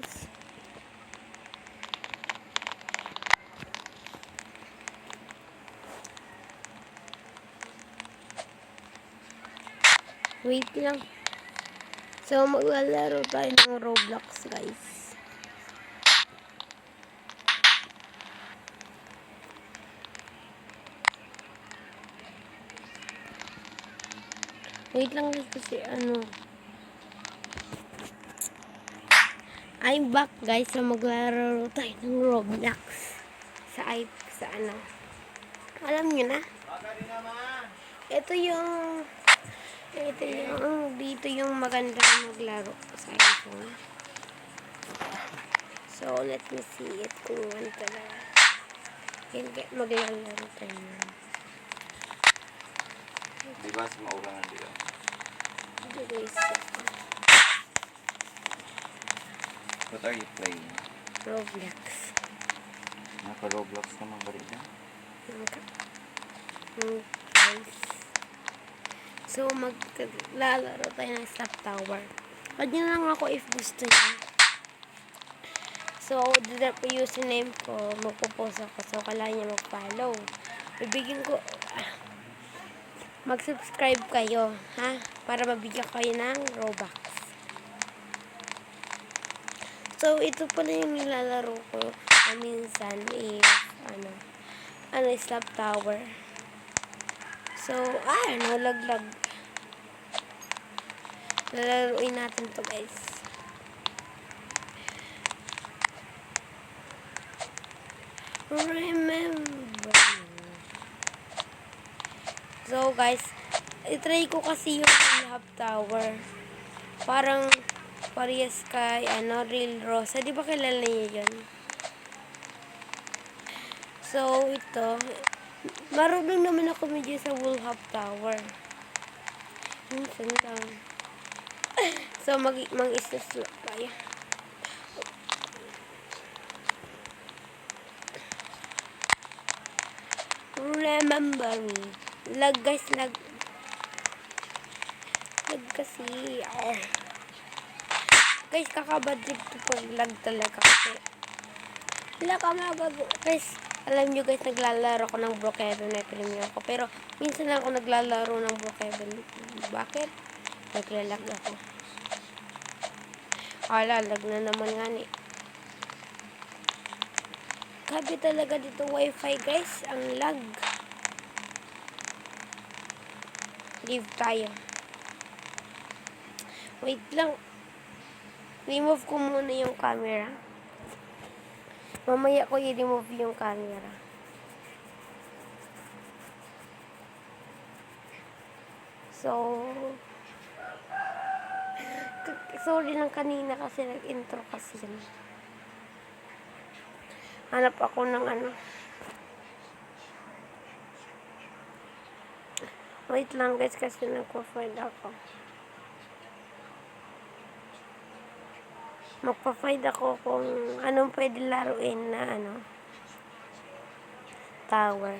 guys. Wait lang. So, maglalaro tayo ng Roblox, guys. Wait lang guys kasi I'm back guys. So, maglalaro tayo ng Roblox. Sa alam nyo na? Dito yung maganda maglaro sa iPhone. So, let me see it kung ano talaga. Maglalaro tayo na. Diba sa maulang dito? Guys. What are you playing? Roblox. Naka-Roblox naman ba rin? Guys. So, maglalaro tayo ng Stop Tower. Pag nyo lang ako if gusto nyo. So, dito po username ko. Magpo-post ako. So, kailangan nyo mag-follow. Bibigyan ko mag-subscribe kayo, ha? Para mabigyan kayo ng Robux. So, ito pala yung nilalaro ko. Minsan, Stop Tower. So, nalaglag. Lalaruin natin to guys. Remember. So, guys, itry ko kasi yung Stop Tower. Parang parehas kay Real Rosa. Di ba kilala niyo yun? So, ito. Marunong naman ako medyo sa Stop Tower. Minsan lang. So, mag-isla tayo. Remember me. Lag guys, lag. Lag kasi. Guys, kakabad trip to pag lag talaga kasi. Wala ka magago. Guys, alam nyo guys, naglalaro ko ng Brookhaven na premium ko. Pero, minsan lang ako naglalaro ng Brookhaven. Bakit? Naglalag ako. Lag na naman nga ni. Grabe talaga dito wifi guys. Ang lag. Leave tayo. Wait lang. Remove ko muna yung camera. Mamaya ko i-remove yung camera. So, sorry lang kanina kasi nag-intro kasi yun. Hanap ako ng Wait lang guys kasi nagpa-find ako. Magpa-find ako kung anong pwede laruin na tower.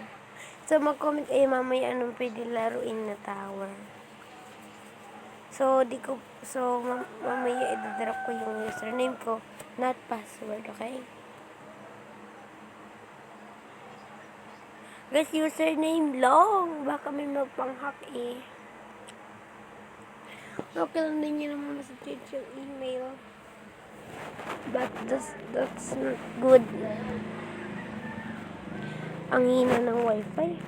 So, mag-comment kayo mamaya anong pwede laruin na tower. So, mamaya i-drop ko yung username ko, not password, okay? Guys, username long. Baka may magpang-hack eh. Okay lang din nyo naman message yung email. But that's not good. Ang hina ng wifi.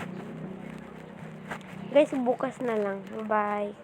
Guys, bukas na lang. Bye.